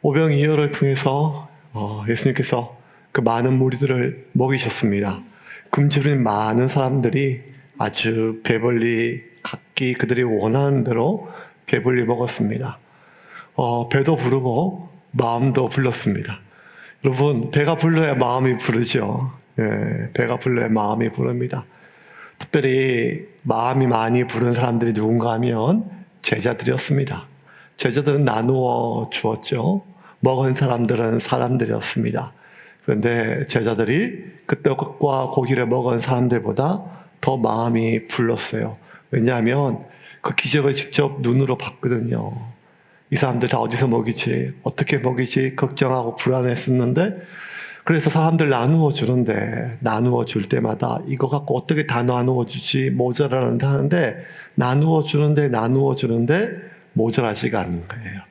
오병이어를 통해서 예수님께서 그 많은 무리들을 먹이셨습니다. 굶주린 많은 사람들이 아주 배불리 각기 그들이 원하는 대로 배불리 먹었습니다. 배도 부르고 마음도 불렀습니다. 여러분, 배가 불러야 마음이 부르죠. 예, 배가 불러야 마음이 부릅니다. 특별히 마음이 많이 부른 사람들이 누군가 하면 제자들이었습니다. 제자들은 나누어 주었죠. 먹은 사람들은 사람들이었습니다. 그런데 제자들이 그 떡과 고기를 먹은 사람들보다 더 마음이 불렀어요. 왜냐하면 그 기적을 직접 눈으로 봤거든요. 이 사람들 다 어디서 먹이지, 어떻게 먹이지 걱정하고 불안했었는데, 그래서 사람들 나누어 주는데, 나누어 줄 때마다 이거 갖고 어떻게 다 나누어 주지, 모자라는데 하는데, 나누어 주는데 모자라지가 않는 거예요.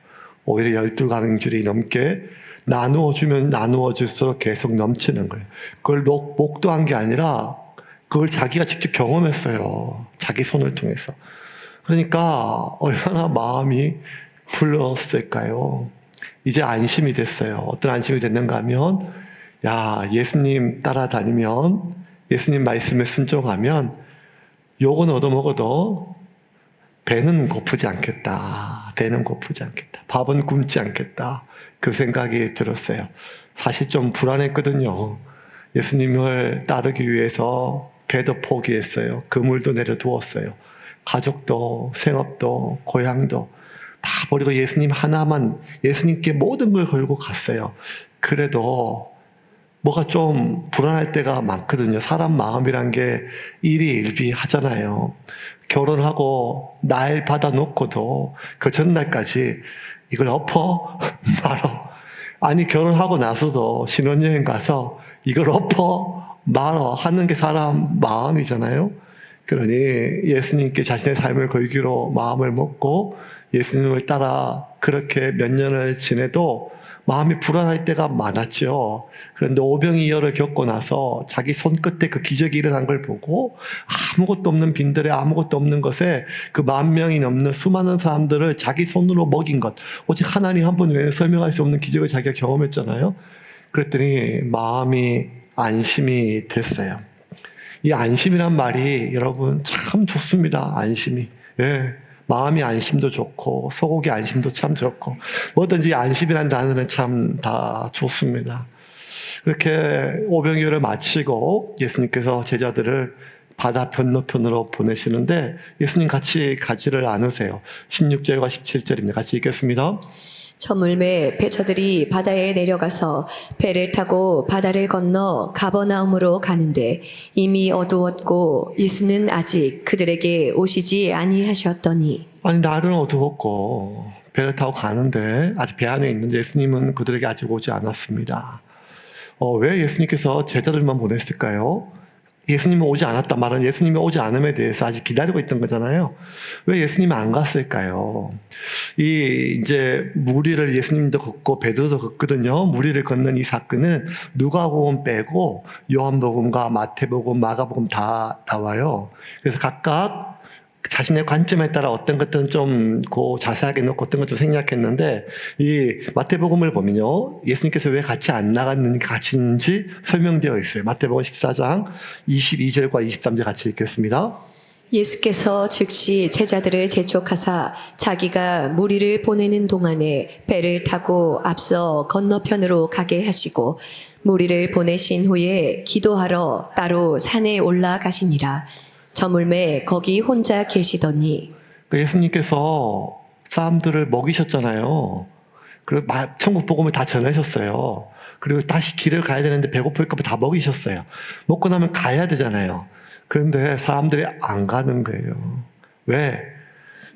오히려 12강줄이 넘게 나누어 주면 나누어 줄수록 계속 넘치는 거예요. 그걸 목도한 게 아니라 그걸 자기가 직접 경험했어요. 자기 손을 통해서. 그러니까 얼마나 마음이 불렀을까요? 이제 안심이 됐어요. 어떤 안심이 됐는가 하면, 야, 예수님 따라다니면, 예수님 말씀에 순종하면 욕은 얻어먹어도 배는 고프지 않겠다. 배는 고프지 않겠다. 밥은 굶지 않겠다. 그 생각이 들었어요. 사실 좀 불안했거든요. 예수님을 따르기 위해서 배도 포기했어요. 그물도 내려두었어요. 가족도, 생업도, 고향도 다 버리고 예수님 하나만, 예수님께 모든 걸 걸고 갔어요. 그래도 뭐가 좀 불안할 때가 많거든요. 사람 마음이란 게 일희일비하잖아요. 결혼하고 날 받아놓고도 그 전날까지 이걸 엎어 말어. 아니, 결혼하고 나서도 신혼여행 가서 이걸 엎어 말어 하는 게 사람 마음이잖아요. 그러니 예수님께 자신의 삶을 걸기로 마음을 먹고 예수님을 따라 그렇게 몇 년을 지내도 마음이 불안할 때가 많았죠. 그런데 오병이어를 겪고 나서 자기 손끝에 그 기적이 일어난 걸 보고 아무것도 없는 빈들에 아무것도 없는 것에 그 10,000명이 넘는 수많은 사람들을 자기 손으로 먹인 것, 오직 하나님 한 분 외에는 설명할 수 없는 기적을 자기가 경험했잖아요. 그랬더니 마음이 안심이 됐어요. 이 안심이란 말이 여러분 참 좋습니다. 안심이. 예. 마음이 안심도 좋고 소고기 안심도 참 좋고 뭐든지 안심이라는 단어는 참 다 좋습니다. 그렇게 오병이어를 마치고 예수님께서 제자들을 바다 건너편으로 보내시는데 예수님 같이 가지를 않으세요. 16절과 17절입니다. 같이 읽겠습니다. 저물매 배처들이 바다에 내려가서 배를 타고 바다를 건너 가버나움으로 가는데 이미 어두웠고 예수는 아직 그들에게 오시지 아니하셨더니. 아니, 날은 어두웠고 배를 타고 가는데 아직 배 안에 있는데 예수님은 그들에게 아직 오지 않았습니다. 왜 예수님께서 제자들만 보냈을까요? 예수님이 오지 않았다 말은 예수님이 오지 않음에 대해서 아직 기다리고 있던 거잖아요. 왜 예수님이 안 갔을까요? 이제 무리를 예수님도 걷고 베드로도 걷거든요. 무리를 걷는 이 사건은 누가복음 빼고 요한복음과 마태복음, 마가복음 다 나와요. 그래서 각각 자신의 관점에 따라 어떤 것들은 좀 자세하게 놓고 어떤 것좀 생략했는데 이 마태복음을 보면요, 예수님께서 왜 같이 안 나갔는지 같이인지 설명되어 있어요. 마태복음 14장 22절과 23절 같이 읽겠습니다. 예수께서 즉시 제자들을 재촉하사 자기가 무리를 보내는 동안에 배를 타고 앞서 건너편으로 가게 하시고 무리를 보내신 후에 기도하러 따로 산에 올라가시니라. 저물매 거기 혼자 계시더니. 예수님께서 사람들을 먹이셨잖아요. 그리고 천국 복음을 다 전하셨어요. 그리고 다시 길을 가야 되는데 배고플까 봐 다 먹이셨어요. 먹고 나면 가야 되잖아요. 그런데 사람들이 안 가는 거예요. 왜?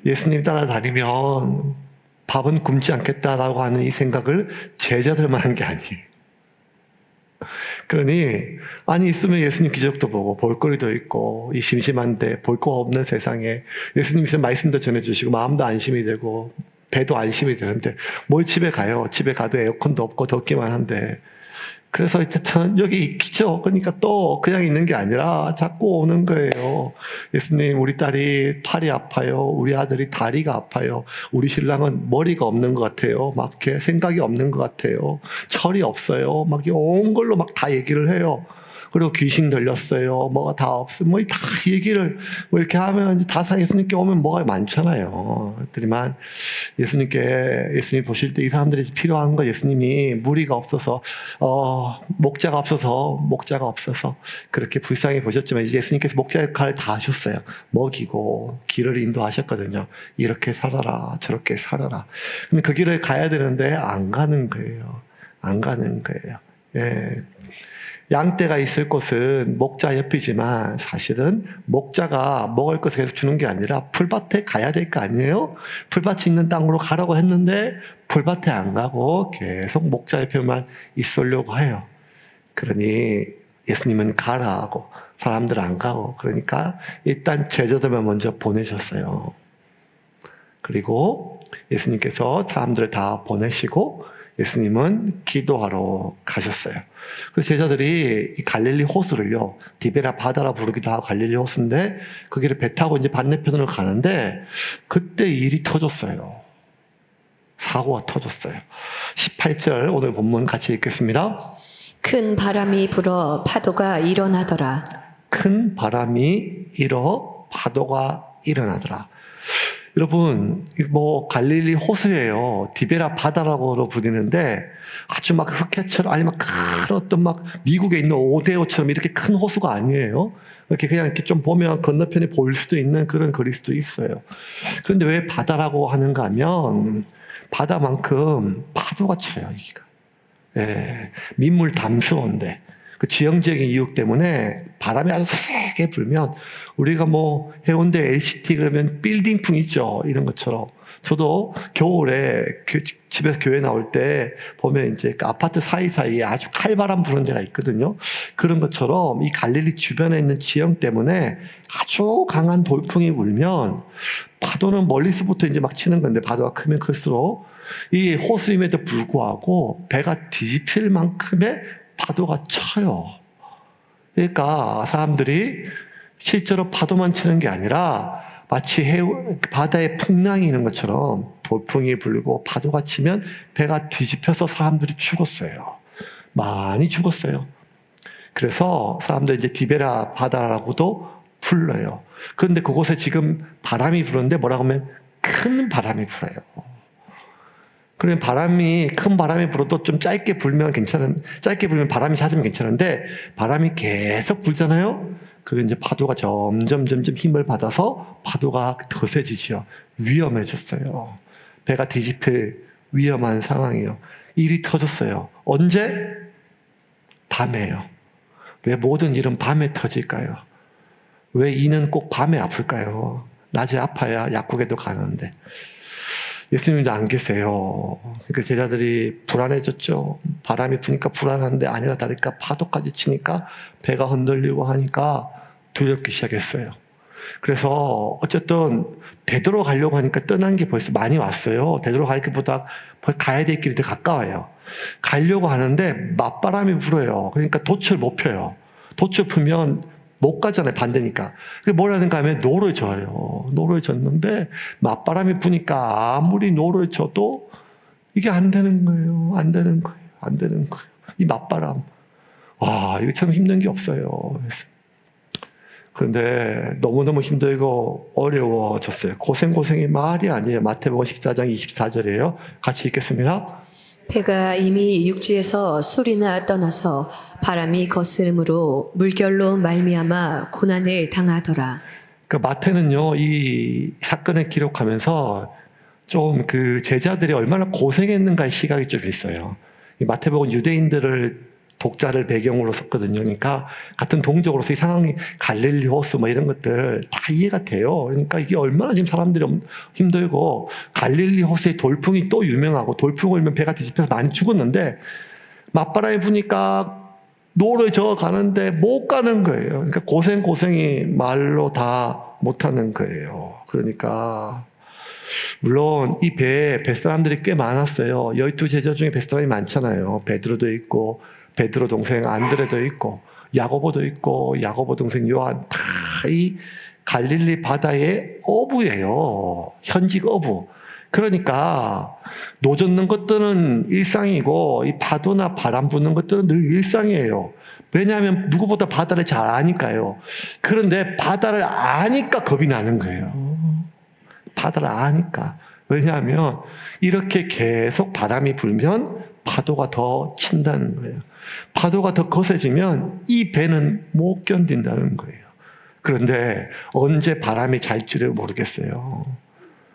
예수님 따라다니면 밥은 굶지 않겠다라고 하는 이 생각을 제자들만 한 게 아니에요. 그러니 아니 있으면 예수님 기적도 보고 볼거리도 있고 이 심심한데 볼 거 없는 세상에 예수님께서 말씀도 전해주시고 마음도 안심이 되고 배도 안심이 되는데 뭘 집에 가요? 집에 가도 에어컨도 없고 덥기만 한데 그래서 어쨌든 여기 있죠. 그러니까 또 그냥 있는 게 아니라 자꾸 오는 거예요. 예수님, 우리 딸이 팔이 아파요. 우리 아들이 다리가 아파요. 우리 신랑은 머리가 없는 것 같아요. 막 이렇게 생각이 없는 것 같아요. 철이 없어요. 막 온 걸로 막 다 얘기를 해요. 그리고 귀신 들렸어요. 뭐가 다 없어요. 뭐 다 얘기를 뭐 이렇게 하면 이제 다 예수님께 오면 뭐가 많잖아요. 그렇지만 예수님 보실 때 이 사람들이 필요한 거 예수님이 무리가 없어서 목자가 없어서 그렇게 불쌍히 보셨지만 이제 예수님께서 목자 역할을 다 하셨어요. 먹이고 길을 인도하셨거든요. 이렇게 살아라 저렇게 살아라. 근데 그 길을 가야 되는데 안 가는 거예요. 안 가는 거예요. 예. 양떼가 있을 곳은 목자 옆이지만 사실은 목자가 먹을 것을 계속 주는 게 아니라 풀밭에 가야 될 거 아니에요? 풀밭이 있는 땅으로 가라고 했는데 풀밭에 안 가고 계속 목자 옆에만 있으려고 해요. 그러니 예수님은 가라 하고 사람들 안 가고 그러니까 일단 제자들만 먼저 보내셨어요. 그리고 예수님께서 사람들을 다 보내시고 예수님은 기도하러 가셨어요. 그래서 제자들이 이 갈릴리 호수를요, 디베라 바다라 부르기도 하고 갈릴리 호수인데 그 길을 배 타고 이제 반대편으로 가는데 그때 일이 터졌어요. 사고가 터졌어요. 18절 오늘 본문 같이 읽겠습니다. 큰 바람이 불어 파도가 일어나더라. 큰 바람이 일어 파도가 일어나더라. 여러분, 뭐 갈릴리 호수예요. 디베라 바다라고 부르는데 아주 막 흑해처럼 아니면 큰 어떤 막 미국에 있는 오데오처럼 이렇게 큰 호수가 아니에요. 이렇게 그냥 이렇게 좀 보면 건너편에 보일 수도 있는 그런 거리일 수도 있어요. 그런데 왜 바다라고 하는가 하면 바다만큼 파도가 쳐요, 여기가. 예, 민물 담수어인데 그 지형적인 이유 때문에 바람이 아주 세게 불면 우리가 뭐 해운대 LCT 그러면 빌딩풍 있죠. 이런 것처럼. 저도 겨울에 집에서 교회 나올 때 보면 이제 그 아파트 사이사이에 아주 칼바람 부는 데가 있거든요. 그런 것처럼 이 갈릴리 주변에 있는 지형 때문에 아주 강한 돌풍이 불면 파도는 멀리서부터 이제 막 치는 건데 파도가 크면 클수록 이 호수임에도 불구하고 배가 뒤집힐 만큼의 파도가 쳐요. 그러니까 사람들이 실제로 파도만 치는 게 아니라 마치 바다에 풍랑이 있는 것처럼 돌풍이 불고 파도가 치면 배가 뒤집혀서 사람들이 죽었어요. 많이 죽었어요. 그래서 사람들이 이제 디베라 바다라고도 불러요. 그런데 그곳에 지금 바람이 부는데 뭐라고 하면 큰 바람이 불어요. 그러면 큰 바람이 불어도 좀 짧게 불면 바람이 잦으면 괜찮은데 바람이 계속 불잖아요? 그러면 이제 파도가 점점 힘을 받아서 파도가 거세지죠. 위험해졌어요. 배가 뒤집힐 위험한 상황이에요. 일이 터졌어요. 언제? 밤에요. 왜 모든 일은 밤에 터질까요? 왜 이는 꼭 밤에 아플까요? 낮에 아파야 약국에도 가는데. 예수님도 안 계세요. 그러니까 제자들이 불안해졌죠. 바람이 부니까 불안한데 아니라 다를까 파도까지 치니까 배가 흔들리고 하니까 두렵기 시작했어요. 그래서 어쨌든 베드로 가려고 하니까 떠난 게 벌써 많이 왔어요. 베드로 갈 길보다 가야 될 길이 더 가까워요. 가려고 하는데 맞바람이 불어요. 그러니까 돛을 못 펴요. 돛을 펴면 못 가잖아요. 반대니까. 뭘 하는가 하면 노를 져요. 노를 졌는데 맞바람이 부니까 아무리 노를 져도 이게 안 되는 거예요. 안 되는 거예요. 이 맞바람. 와, 이거 참 힘든 게 없어요. 그런데 너무너무 힘들고 어려워졌어요. 고생이 말이 아니에요. 마태복음 14장 24절이에요. 같이 읽겠습니다. 배가 이미 육지에서 술이나 떠나서 바람이 거스름으로 물결로 말미암아 고난을 당하더라. 그 마태는요, 이 사건을 기록하면서 좀 그 제자들이 얼마나 고생했는가의 시각이 좀 있어요. 이 마태복음 유대인들을 독자를 배경으로 썼거든요. 그러니까 같은 동족으로서 이 상황이 갈릴리 호수 뭐 이런 것들 다 이해가 돼요. 그러니까 이게 얼마나 지금 사람들이 힘들고 갈릴리 호수의 돌풍이 또 유명하고 돌풍을 불면 배가 뒤집혀서 많이 죽었는데 맞바람이 부니까 노를 저어 가는데 못 가는 거예요. 그러니까 고생이 말로 다 못하는 거예요. 그러니까 물론 이 배에 뱃사람들이 꽤 많았어요. 12 제자 중에 뱃사람이 많잖아요. 베드로도 있고 베드로 동생 안드레도 있고 야고보도 있고 야고보 동생 요한 다 이 갈릴리 바다의 어부예요. 현직 어부. 그러니까 노젓는 것들은 일상이고 이 파도나 바람 부는 것들은 늘 일상이에요. 왜냐하면 누구보다 바다를 잘 아니까요. 그런데 바다를 아니까 겁이 나는 거예요. 바다를 아니까. 왜냐하면 이렇게 계속 바람이 불면 파도가 더 친다는 거예요. 파도가 더 거세지면 이 배는 못 견딘다는 거예요. 그런데 언제 바람이 잘지를 모르겠어요.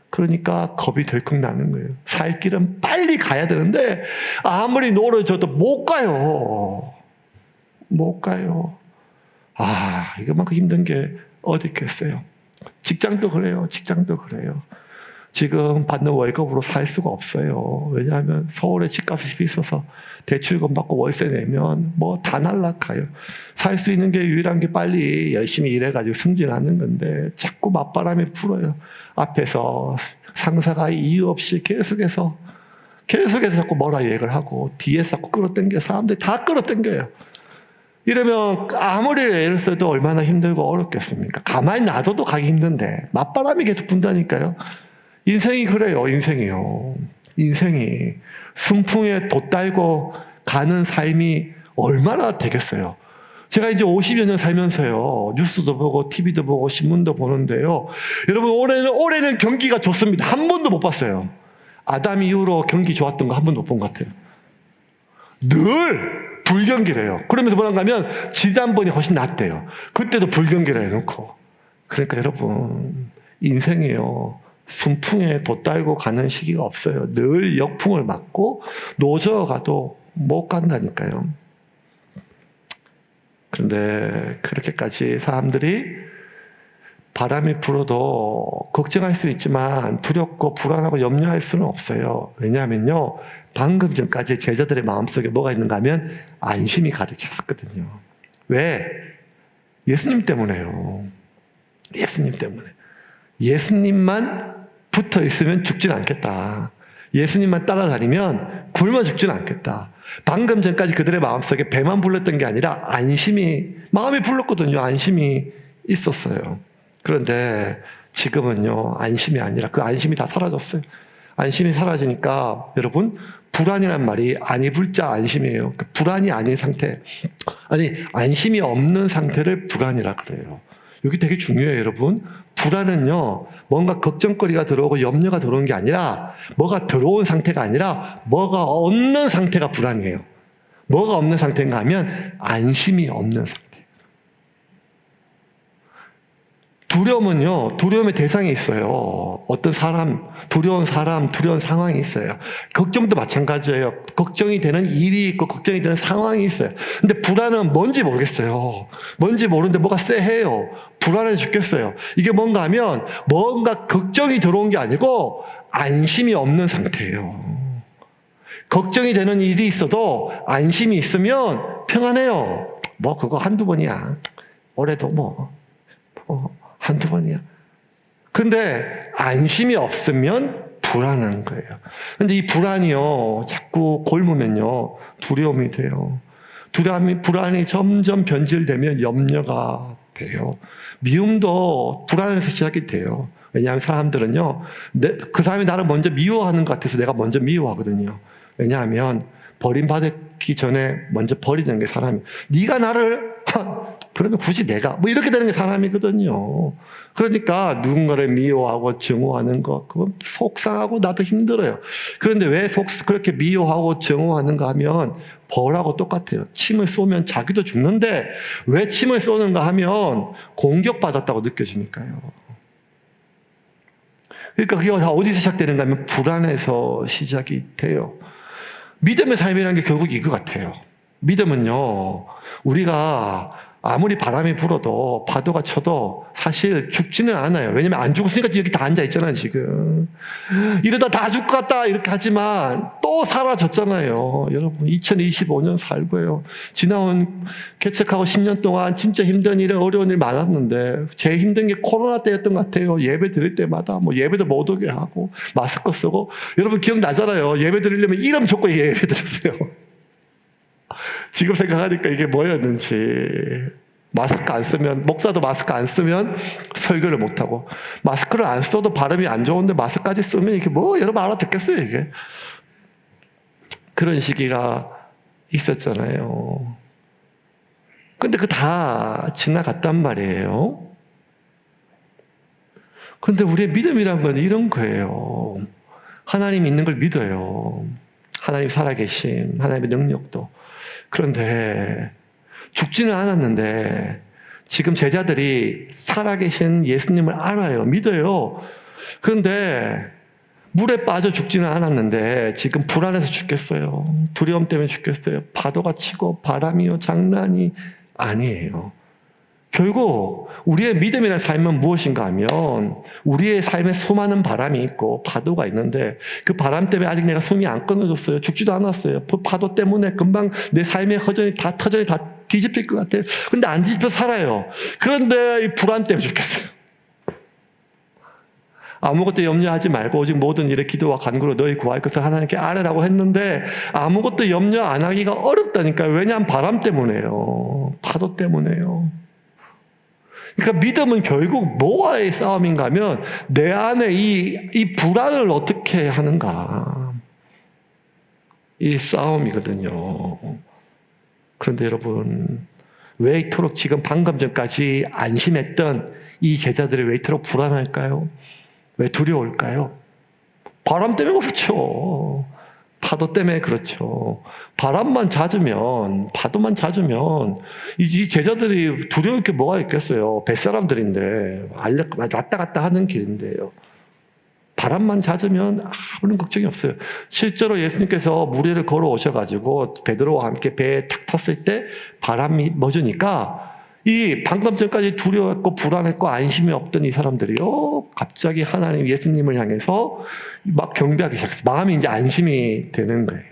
그러니까 겁이 덜컥 나는 거예요. 살 길은 빨리 가야 되는데 아무리 노려져도 못 가요. 못 가요. 아, 이거만큼 힘든 게 어디 있겠어요. 직장도 그래요. 직장도 그래요. 지금 받는 월급으로 살 수가 없어요. 왜냐하면 서울에 집값이 비싸서 대출금 받고 월세 내면 뭐 다 날라가요. 살 수 있는 게 유일한 게 빨리 열심히 일해가지고 승진하는 건데 자꾸 맞바람이 불어요. 앞에서 상사가 이유 없이 계속해서 자꾸 뭐라 얘기를 하고 뒤에서 자꾸 끌어당겨 사람들이 다 끌어당겨요. 이러면 아무리 애를 써도 얼마나 힘들고 어렵겠습니까? 가만히 놔둬도 가기 힘든데 맞바람이 계속 분다니까요. 인생이 그래요. 인생이요. 인생이 순풍에 돛달고 가는 삶이 얼마나 되겠어요. 제가 이제 50여 년 살면서요. 뉴스도 보고 TV도 보고 신문도 보는데요. 여러분 올해는 경기가 좋습니다. 한 번도 못 봤어요. 아담 이후로 경기 좋았던 거 한 번도 못 본 것 같아요. 늘 불경기래요. 그러면서 뭐라고 하면 지난번이 훨씬 낫대요. 그때도 불경기를 해놓고. 그러니까 여러분 인생이요. 순풍에 돛달고 가는 시기가 없어요. 늘 역풍을 맞고 노져가도 못 간다니까요. 그런데 그렇게까지 사람들이 바람이 불어도 걱정할 수 있지만 두렵고 불안하고 염려할 수는 없어요. 왜냐하면요. 방금 전까지 제자들의 마음속에 뭐가 있는가 하면 안심이 가득 찼었거든요. 왜? 예수님 때문에요. 예수님 때문에. 예수님만 붙어 있으면 죽진 않겠다. 예수님만 따라다니면 굶어 죽진 않겠다. 방금 전까지 그들의 마음속에 배만 불렀던 게 아니라 안심이, 마음이 불렀거든요. 안심이 있었어요. 그런데 지금은요, 안심이 아니라 그 안심이 다 사라졌어요. 안심이 사라지니까 여러분, 불안이란 말이 안 입을 자 안심이에요. 불안이 아닌 상태. 아니, 안심이 없는 상태를 불안이라 그래요. 여기 되게 중요해요, 여러분. 불안은요, 뭔가 걱정거리가 들어오고 염려가 들어오는 게 아니라, 뭐가 들어온 상태가 아니라, 뭐가 없는 상태가 불안이에요. 뭐가 없는 상태인가 하면, 안심이 없는 상태. 두려움은요, 두려움의 대상이 있어요. 어떤 사람, 두려운 상황이 있어요. 걱정도 마찬가지예요. 걱정이 되는 일이 있고, 걱정이 되는 상황이 있어요. 근데 불안은 뭔지 모르겠어요. 뭔지 모르는데 뭐가 쎄해요. 불안해 죽겠어요. 이게 뭔가 하면, 뭔가 걱정이 들어온 게 아니고, 안심이 없는 상태예요. 걱정이 되는 일이 있어도, 안심이 있으면 평안해요. 뭐, 그거 한두 번이야. 올해도 한두 번이야. 근데 안심이 없으면 불안한 거예요. 근데 이 불안이요, 자꾸 골무면요, 두려움이 돼요. 불안이 점점 변질되면 염려가 돼요. 미움도 불안에서 시작이 돼요. 왜냐하면 사람들은요, 그 사람이 나를 먼저 미워하는 것 같아서 내가 먼저 미워하거든요. 왜냐하면 버림받기 전에 먼저 버리는 게 사람이에요. 네가 나를 그러면 굳이 내가 이렇게 되는 게 사람이거든요. 그러니까 누군가를 미워하고 증오하는 것, 그건 속상하고 나도 힘들어요. 그런데 왜 그렇게 미워하고 증오하는가 하면 벌하고 똑같아요. 침을 쏘면 자기도 죽는데 왜 침을 쏘는가 하면 공격받았다고 느껴지니까요. 그러니까 그게 다 어디서 시작되는가 하면 불안에서 시작이 돼요. 믿음의 삶이라는 게 결국 이거 같아요. 믿음은요, 우리가 아무리 바람이 불어도 파도가 쳐도 사실 죽지는 않아요. 왜냐면 안 죽었으니까 여기 다 앉아 있잖아요, 지금. 이러다 다 죽을 것 같다 이렇게 하지만 또 사라졌잖아요. 여러분 2025년 살고요. 지나온 개척하고 10년 동안 진짜 힘든 일, 어려운 일 많았는데 제일 힘든 게 코로나 때였던 것 같아요. 예배 드릴 때마다 예배도 못 오게 하고 마스크 쓰고. 여러분 기억나잖아요. 예배 드리려면 이름 적고 예배 드렸어요. 지금 생각하니까 이게 뭐였는지. 마스크 안 쓰면, 목사도 마스크 안 쓰면 설교를 못하고, 마스크를 안 써도 발음이 안 좋은데 마스크까지 쓰면 이게 뭐 여러분 알아듣겠어요, 이게. 그런 시기가 있었잖아요. 근데 그 다 지나갔단 말이에요. 근데 우리의 믿음이란 건 이런 거예요. 하나님 있는 걸 믿어요. 하나님 살아계심, 하나님의 능력도. 그런데 죽지는 않았는데 지금 제자들이 살아계신 예수님을 알아요. 믿어요. 그런데 물에 빠져 죽지는 않았는데 지금 불안해서 죽겠어요. 두려움 때문에 죽겠어요. 파도가 치고 바람이요 장난이 아니에요. 결국 우리의 믿음이라는 삶은 무엇인가 하면 우리의 삶에 수많은 바람이 있고 파도가 있는데 그 바람 때문에 아직 내가 숨이 안 끊어졌어요. 죽지도 않았어요. 그 파도 때문에 금방 내 삶의 터전이 다 뒤집힐 것 같아요. 근데 안 뒤집혀 살아요. 그런데 이 불안 때문에 죽겠어요. 아무것도 염려하지 말고 오직 모든 일에 기도와 간구로 너희 구할 것을 하나님께 아뢰라고 했는데 아무것도 염려 안 하기가 어렵다니까요. 왜냐하면 바람 때문에요. 파도 때문에요. 그러니까 믿음은 결국 뭐와의 싸움인가 하면 내 안에 이 불안을 어떻게 하는가. 이 싸움이거든요. 그런데 여러분, 왜 이토록 지금 방금 전까지 안심했던 이 제자들이 왜 이토록 불안할까요? 왜 두려울까요? 바람 때문에 그렇죠. 파도 때문에 그렇죠. 바람만 잦으면, 파도만 잦으면 이 제자들이 두려울 게 뭐가 있겠어요. 뱃사람들인데 왔다 갔다 하는 길인데요. 바람만 잦으면 아무런 걱정이 없어요. 실제로 예수님께서 물 위를 걸어오셔가지고 베드로와 함께 배에 탁 탔을 때 바람이 멎으니까 이 방금 전까지 두려웠고 불안했고 안심이 없던 이 사람들이요 갑자기 하나님 예수님을 향해서 막 경배하기 시작했어요. 마음이 이제 안심이 되는 거예요.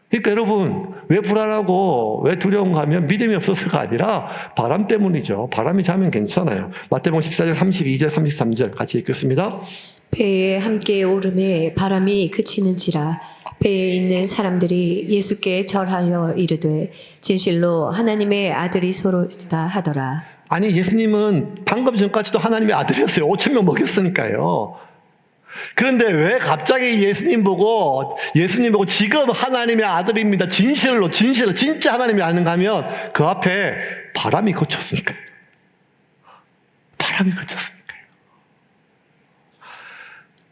그러니까 여러분 왜 불안하고 왜 두려운가 하면 믿음이 없어서가 아니라 바람 때문이죠. 바람이 자면 괜찮아요. 마태복음 14장 32절 33절 같이 읽겠습니다. 배에 함께 오름에 바람이 그치는지라 배에 있는 사람들이 예수께 절하여 이르되 진실로 하나님의 아들이소로다 하더라. 아니 예수님은 방금 전까지도 하나님의 아들이었어요. 5천 명 먹였으니까요. 그런데 왜 갑자기 예수님 보고 지금 하나님의 아들입니다. 진실로 진짜 하나님이 아는가 하면 그 앞에 바람이 그쳤으니까요. 바람이 그쳤으니까요.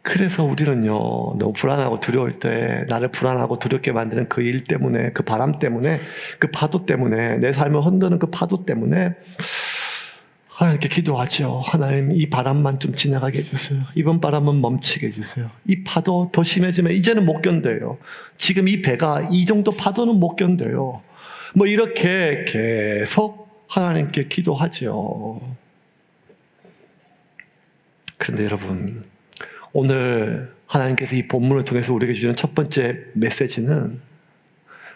그래서 우리는요 너무 불안하고 두려울 때 나를 불안하고 두렵게 만드는 그 일 때문에 그 바람 때문에 그 파도 때문에 내 삶을 흔드는 그 파도 때문에 하나님께 기도하죠. 하나님 이 바람만 좀 지나가게 해주세요. 이번 바람은 멈추게 해주세요. 이 파도 더 심해지면 이제는 못 견뎌요. 지금 이 배가 이 정도 파도는 못 견뎌요. 뭐 이렇게 계속 하나님께 기도하죠. 그런데 여러분 오늘 하나님께서 이 본문을 통해서 우리에게 주는 첫 번째 메시지는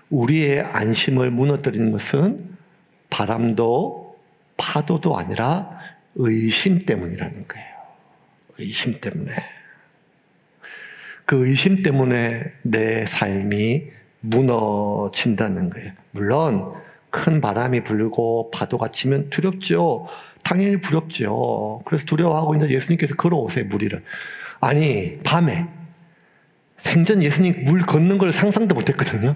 우리의 안심을 무너뜨리는 것은 바람도 파도도 아니라 의심 때문이라는 거예요. 의심 때문에. 그 의심 때문에 내 삶이 무너진다는 거예요. 물론 큰 바람이 불고 파도가 치면 두렵죠. 당연히 두렵죠. 그래서 두려워하고 있는데 예수님께서 걸어오세요, 물 위를. 아니 밤에 생전 예수님 물 걷는 걸 상상도 못했거든요.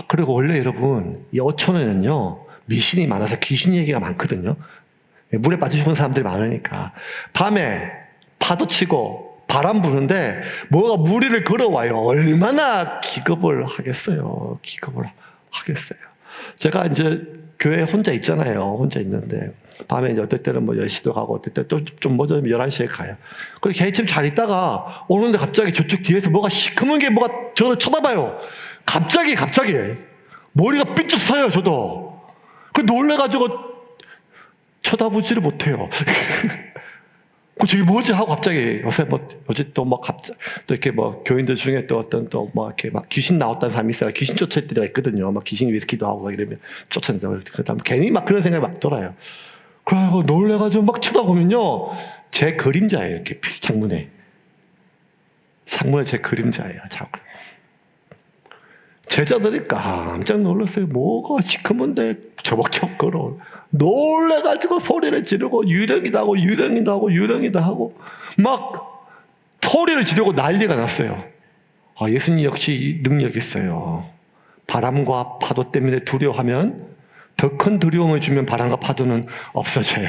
그리고 원래 여러분 이 어촌에는요 미신이 많아서 귀신 얘기가 많거든요. 물에 빠져 죽은 사람들이 많으니까 밤에 파도 치고 바람 부는데 뭐가 물 위를 걸어와요. 얼마나 기겁을 하겠어요. 기겁을 하겠어요. 제가 이제 교회에 혼자 있잖아요. 혼자 있는데 밤에 이제 어떨 때는 뭐 10시도 가고 어떨 때 또 좀 늦으면 11시에 가요. 그래서 개인처럼 잘 있다가 오는데 갑자기 저쪽 뒤에서 뭐가 시커먼 게 뭐가 저를 쳐다봐요. 갑자기 머리가 삐쭉 서요. 저도. 그 놀래가지고 쳐다보지를 못해요. 그 저기 뭐지 하고 갑자기 요새 뭐 어제 또 막 갑자기 또 이렇게 뭐 교인들 중에 또 어떤 또 뭐 이렇게 막 귀신 나왔다는 사람이 있어요. 귀신 쫓을 때가 있거든요. 막 귀신 위해서 기도하고 막 이러면 쫓아낸다고 그러다 괜히 막 그런 생각이 막 돌아요. 그래가지고 놀래가지고 막 쳐다보면요 제 그림자예요. 이렇게 창문에 제 그림자예요. 자꾸 제자들이 깜짝 놀랐어요. 뭐가 시커먼데 저벅저벅 걸어. 놀래가지고 소리를 지르고 유령이다 하고 유령이다 하고 유령이다 하고 막 소리를 지르고 난리가 났어요. 예수님 역시 능력이 있어요. 바람과 파도 때문에 두려워하면 더 큰 두려움을 주면 바람과 파도는 없어져요.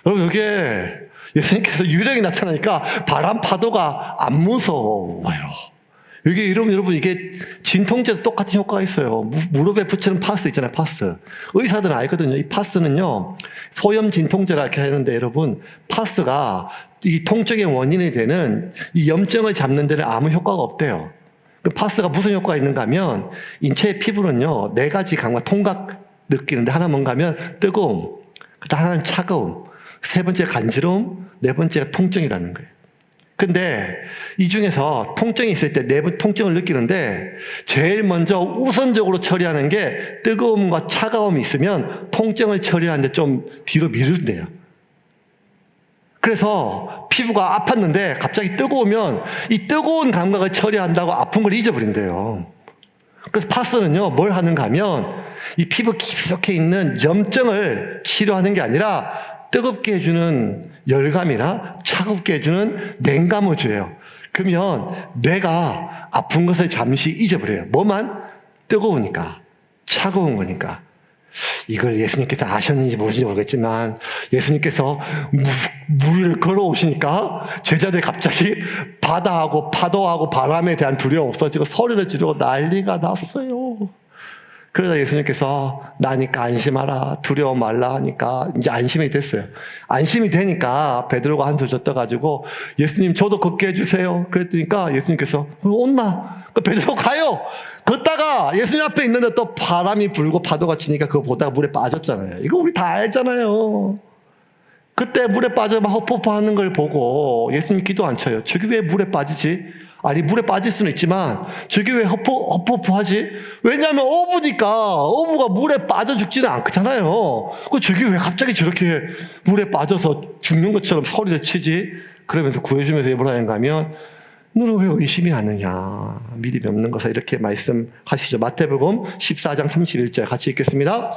여러분, 이게 예수님께서 유령이 나타나니까 바람 파도가 안 무서워요. 이게 여러분, 이게 진통제도 똑같은 효과가 있어요. 무릎에 붙이는 파스 있잖아요, 파스. 의사들은 알거든요. 이 파스는요, 소염 진통제라 이렇게 하는데, 여러분, 파스가 이 통증의 원인이 되는 이 염증을 잡는 데는 아무 효과가 없대요. 그 파스가 무슨 효과가 있는가 하면, 인체의 피부는요, 4가지 감각, 통각 느끼는데, 하나 뭔가 하면 뜨거움, 하나는 차가움, 3번째 간지러움, 4번째가 통증이라는 거예요. 근데 이 중에서 통증이 있을 때 4번 통증을 느끼는데 제일 먼저 우선적으로 처리하는 게 뜨거움과 차가움이 있으면 통증을 처리하는데 좀 뒤로 미룬대요. 그래서 피부가 아팠는데 갑자기 뜨거우면 이 뜨거운 감각을 처리한다고 아픈 걸 잊어버린대요. 그래서 파스는요, 뭘 하는가 하면 이 피부 깊숙이 있는 염증을 치료하는 게 아니라 뜨겁게 해주는 열감이나 차갑게 해주는 냉감을 줘요. 그러면 뇌가 아픈 것을 잠시 잊어버려요. 뭐만? 뜨거우니까, 차가운 거니까. 이걸 예수님께서 아셨는지 모르는지 모르겠지만 예수님께서 물을 걸어오시니까 제자들이 갑자기 바다하고 파도하고 바람에 대한 두려움 없어지고 소리를 지르고 난리가 났어요. 그러다 예수님께서 나니까 안심하라, 두려워 말라 하니까 이제 안심이 됐어요. 안심이 되니까 베드로가 한술 젖어가지고 예수님 저도 걷게 해주세요. 그랬더니까 예수님께서 온나? 베드로 가요. 걷다가 예수님 앞에 있는데 또 바람이 불고 파도가 치니까 그거 보다가 물에 빠졌잖아요. 이거 우리 다 알잖아요. 그때 물에 빠져 막 헛헛하는 걸 보고 예수님 기도 안 쳐요. 저기 왜 물에 빠지지? 아니, 물에 빠질 수는 있지만 저게 왜 헛헛하지? 왜냐하면 어부가 물에 빠져 죽지는 않잖아요. 저게 왜 갑자기 저렇게 물에 빠져서 죽는 것처럼 소리를 치지? 그러면서 구해주면서 뭐라 하는가 하면 너는 왜 의심이 하느냐? 믿음이 없는 것을 이렇게 말씀하시죠. 마태복음 14장 31절 같이 읽겠습니다.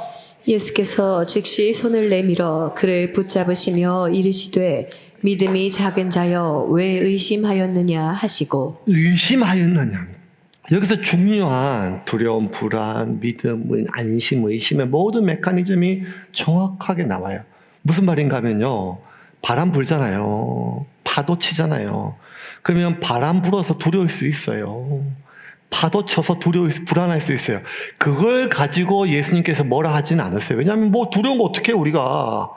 예수께서 즉시 손을 내밀어 그를 붙잡으시며 이르시되 믿음이 작은 자여 왜 의심하였느냐 하시고. 의심하였느냐. 여기서 중요한 두려움, 불안, 믿음, 안심, 의심의 모든 메커니즘이 정확하게 나와요. 무슨 말인가 하면요, 바람 불잖아요. 파도 치잖아요. 그러면 바람 불어서 두려울 수 있어요. 파도 쳐서 불안할 수 있어요. 그걸 가지고 예수님께서 뭐라 하지는 않았어요. 왜냐하면 두려운 거 어떻게 해요, 우리가.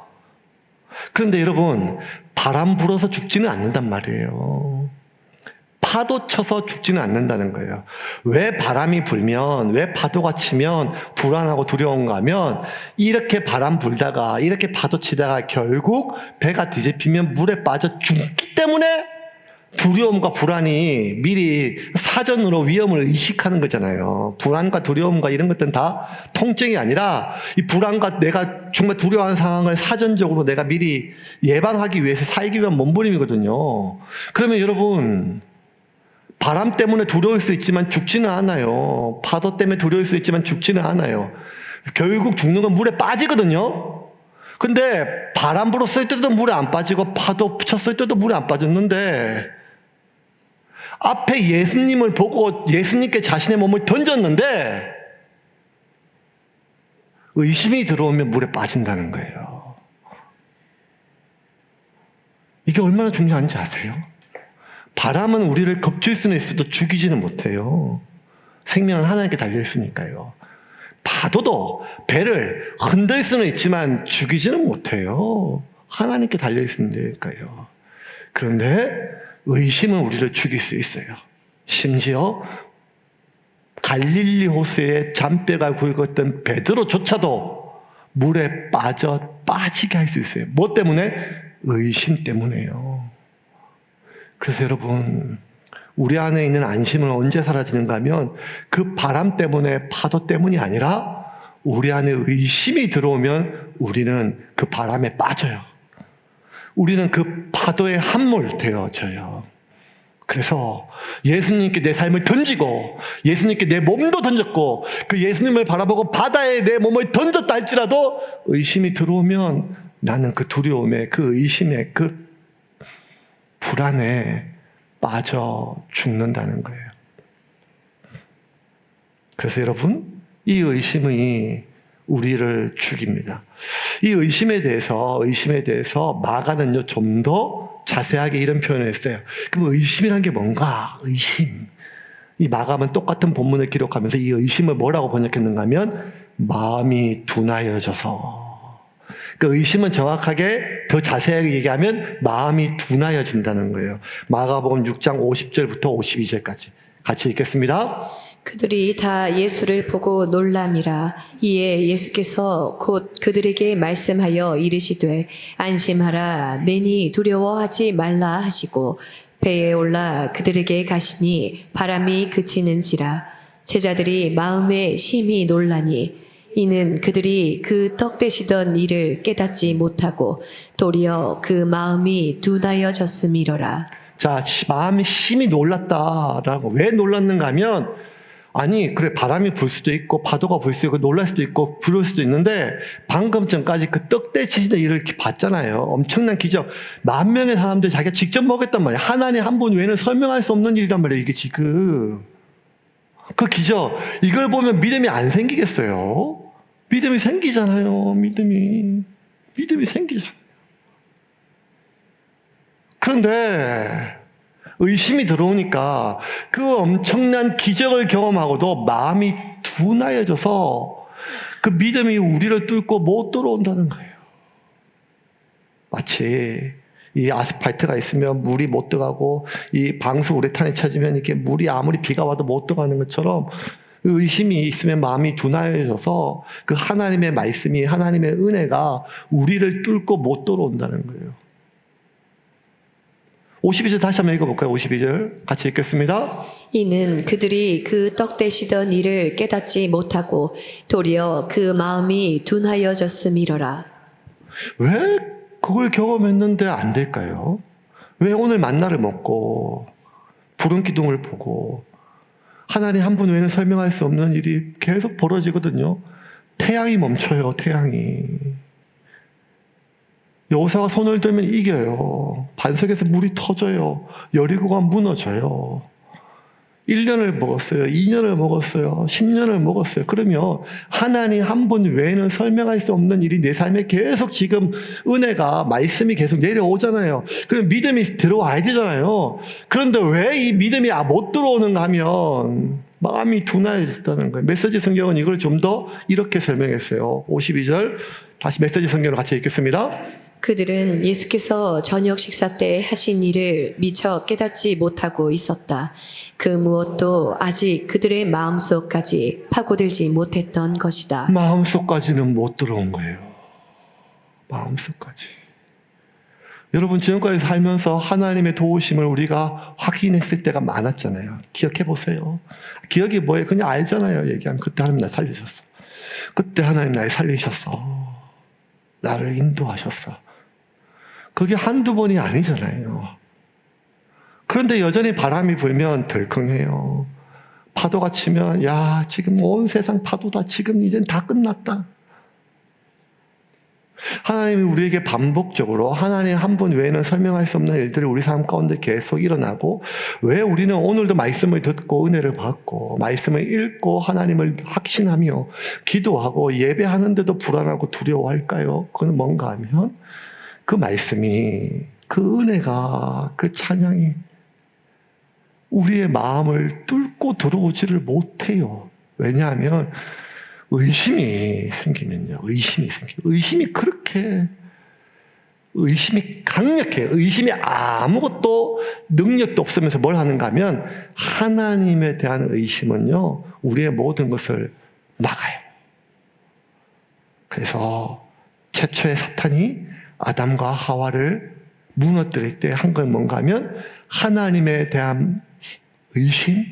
그런데 여러분, 바람 불어서 죽지는 않는단 말이에요. 파도 쳐서 죽지는 않는다는 거예요. 왜 바람이 불면, 왜 파도가 치면 불안하고 두려운가 하면 이렇게 바람 불다가 이렇게 파도 치다가 결국 배가 뒤집히면 물에 빠져 죽기 때문에 두려움과 불안이 미리 사전으로 위험을 의식하는 거잖아요. 불안과 두려움과 이런 것들은 다 통증이 아니라 이 불안과 내가 정말 두려워하는 상황을 사전적으로 내가 미리 예방하기 위해서 살기 위한 몸부림이거든요. 그러면 여러분, 바람 때문에 두려울 수 있지만 죽지는 않아요. 파도 때문에 두려울 수 있지만 죽지는 않아요. 결국 죽는 건 물에 빠지거든요. 근데 바람 불었을 때도 물에 안 빠지고 파도 쳤을 때도 물에 안 빠졌는데 앞에 예수님을 보고 예수님께 자신의 몸을 던졌는데 의심이 들어오면 물에 빠진다는 거예요. 이게 얼마나 중요한지 아세요? 바람은 우리를 겁칠 수는 있어도 죽이지는 못해요. 생명은 하나님께 달려있으니까요. 파도도 배를 흔들 수는 있지만 죽이지는 못해요. 하나님께 달려있으니까요. 그런데 의심은 우리를 죽일 수 있어요. 심지어 갈릴리 호수에 잔뼈가 굵었던 베드로조차도 물에 빠지게 할 수 있어요. 뭐 때문에? 의심 때문에요. 그래서 여러분, 우리 안에 있는 안심은 언제 사라지는가 하면 그 바람 때문에, 파도 때문이 아니라 우리 안에 의심이 들어오면 우리는 그 바람에 빠져요. 우리는 그 파도에 함몰되어져요. 그래서 예수님께 내 삶을 던지고 예수님께 내 몸도 던졌고 그 예수님을 바라보고 바다에 내 몸을 던졌다 할지라도 의심이 들어오면 나는 그 두려움에 그 의심에 그 불안에 빠져 죽는다는 거예요. 그래서 여러분, 이 의심이 우리를 죽입니다. 이 의심에 대해서 마가는요, 좀 더 자세하게 이런 표현을 했어요. 그럼 의심이란 게 뭔가? 의심. 이 마가는 똑같은 본문을 기록하면서 이 의심을 뭐라고 번역했는가 하면 마음이 둔하여져서. 그 의심은 정확하게 더 자세하게 얘기하면 마음이 둔하여진다는 거예요. 마가복음 6장 50절부터 52절까지 같이 읽겠습니다. 그들이 다 예수를 보고 놀람이라. 이에 예수께서 곧 그들에게 말씀하여 이르시되 안심하라 내니 두려워하지 말라 하시고 배에 올라 그들에게 가시니 바람이 그치는지라. 제자들이 마음에 심히 놀라니 이는 그들이 그 떡 되시던 일을 깨닫지 못하고 도리어 그 마음이 둔하여졌음이로라. 자, 마음이 심히 놀랐다라고. 왜 놀랐는가 하면 아니 그래 바람이 불 수도 있고 파도가 불 수도 있고 놀랄 수도 있고 부를 수도 있는데 방금 전까지 그 떡 떼치시는 일을 이렇게 봤잖아요. 엄청난 기적. 10,000명의 사람들 자기가 직접 먹였단 말이에요. 하나님 한 분 외에는 설명할 수 없는 일이란 말이에요. 이게 지금 그 기적 이걸 보면 믿음이 안 생기겠어요? 믿음이 생기잖아요. 믿음이 생기잖아요. 그런데 의심이 들어오니까 그 엄청난 기적을 경험하고도 마음이 둔하여져서 그 믿음이 우리를 뚫고 못 들어온다는 거예요. 마치 이 아스팔트가 있으면 물이 못 들어가고 이 방수 우레탄이 쳐지면 이렇게 물이 아무리 비가 와도 못 들어가는 것처럼 의심이 있으면 마음이 둔하여져서 그 하나님의 말씀이 하나님의 은혜가 우리를 뚫고 못 들어온다는 거예요. 52절 다시 한번 읽어볼까요? 52절 같이 읽겠습니다. 이는 그들이 그 떡 되시던 일을 깨닫지 못하고 도리어 그 마음이 둔하여졌음이로라. 왜 그걸 경험했는데 안 될까요? 왜 오늘 만나를 먹고 푸른 기둥을 보고 하나님 한 분 외에는 설명할 수 없는 일이 계속 벌어지거든요. 태양이 멈춰요. 태양이. 여호사가 손을 들면 이겨요. 반석에서 물이 터져요. 여리고가 무너져요. 1년을 먹었어요. 2년을 먹었어요. 10년을 먹었어요. 그러면 하나님 한 분 외에는 설명할 수 없는 일이 내 삶에 계속 지금 은혜가 말씀이 계속 내려오잖아요. 그럼 믿음이 들어와야 되잖아요. 그런데 왜 이 믿음이 못 들어오는가 하면 마음이 둔해졌다는 거예요. 메시지 성경은 이걸 좀 더 이렇게 설명했어요. 52절 다시 메시지 성경을 같이 읽겠습니다. 그들은 예수께서 저녁 식사 때 하신 일을 미처 깨닫지 못하고 있었다. 그 무엇도 아직 그들의 마음속까지 파고들지 못했던 것이다. 마음속까지는 못 들어온 거예요. 마음속까지. 여러분 지금까지 살면서 하나님의 도우심을 우리가 확인했을 때가 많았잖아요. 기억해 보세요. 기억이 뭐예요? 그냥 알잖아요. 얘기하면 그때 하나님 날 살리셨어. 그때 하나님 날 살리셨어. 나를 인도하셨어. 그게 한두 번이 아니잖아요. 그런데 여전히 바람이 불면 덜컹해요. 파도가 치면 야 지금 온 세상 파도다. 지금 이젠 다 끝났다. 하나님이 우리에게 반복적으로 하나님 한 분 외에는 설명할 수 없는 일들이 우리 삶 가운데 계속 일어나고 왜 우리는 오늘도 말씀을 듣고 은혜를 받고 말씀을 읽고 하나님을 확신하며 기도하고 예배하는데도 불안하고 두려워할까요? 그건 뭔가 하면 그 말씀이 그 은혜가 그 찬양이 우리의 마음을 뚫고 들어오지를 못해요. 왜냐하면 의심이 생기면요. 의심이 그렇게 의심이 강력해요. 의심이 아무것도 능력도 없으면서 뭘 하는가 하면 하나님에 대한 의심은요. 우리의 모든 것을 막아요. 그래서 최초의 사탄이 아담과 하와를 무너뜨릴 때 한 건 뭔가 하면 하나님에 대한 의심,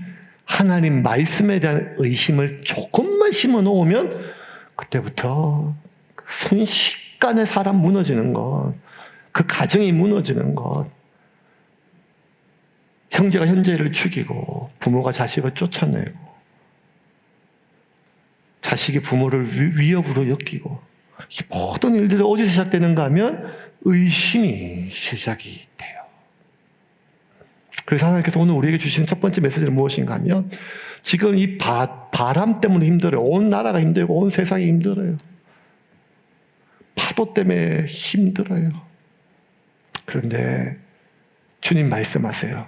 하나님 말씀에 대한 의심을 조금만 심어 놓으면 그때부터 순식간에 사람 무너지는 것, 그 가정이 무너지는 것. 형제가 형제를 죽이고 부모가 자식을 쫓아내고 자식이 부모를 위협으로 여기고 이 모든 일들이 어디서 시작되는가 하면 의심이 시작이 돼요. 그래서 하나님께서 오늘 우리에게 주시는 첫 번째 메시지는 무엇인가 하면 지금 이 바람 때문에 힘들어요. 온 나라가 힘들고 온 세상이 힘들어요. 파도 때문에 힘들어요. 그런데 주님 말씀하세요.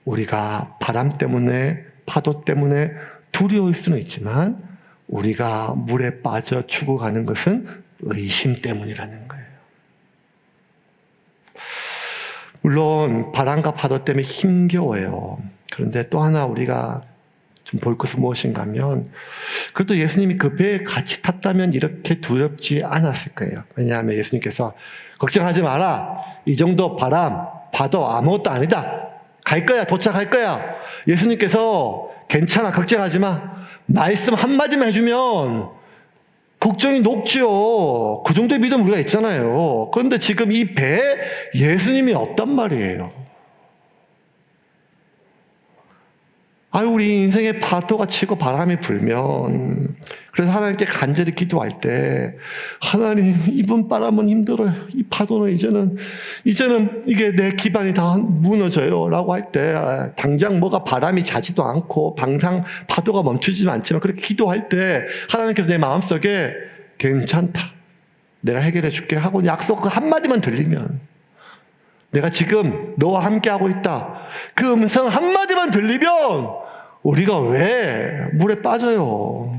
우리가 바람 때문에 파도 때문에 두려울 수는 있지만 우리가 물에 빠져 죽어가는 것은 의심 때문이라는 거예요. 물론 바람과 파도 때문에 힘겨워요. 그런데 또 하나 우리가 좀 볼 것은 무엇인가 하면 그래도 예수님이 그 배에 같이 탔다면 이렇게 두렵지 않았을 거예요. 왜냐하면 예수님께서 걱정하지 마라. 이 정도 바람, 파도 아무것도 아니다. 갈 거야. 도착할 거야. 예수님께서 괜찮아. 걱정하지 마. 말씀 한마디만 해주면 걱정이 녹죠. 그 정도의 믿음 우리가 있잖아요. 그런데 지금 이 배에 예수님이 없단 말이에요. 우리 인생에 파도가 치고 바람이 불면 그래서 하나님께 간절히 기도할 때 하나님 이번 바람은 힘들어요. 이 파도는 이제는 이게 내 기반이 다 무너져요 라고 할 때 당장 뭐가 바람이 자지도 않고 방상 파도가 멈추지도 않지만 그렇게 기도할 때 하나님께서 내 마음속에 괜찮다. 내가 해결해 줄게 하고 약속 그 한마디만 들리면 내가 지금 너와 함께하고 있다. 그 음성 한마디만 들리면 우리가 왜 물에 빠져요?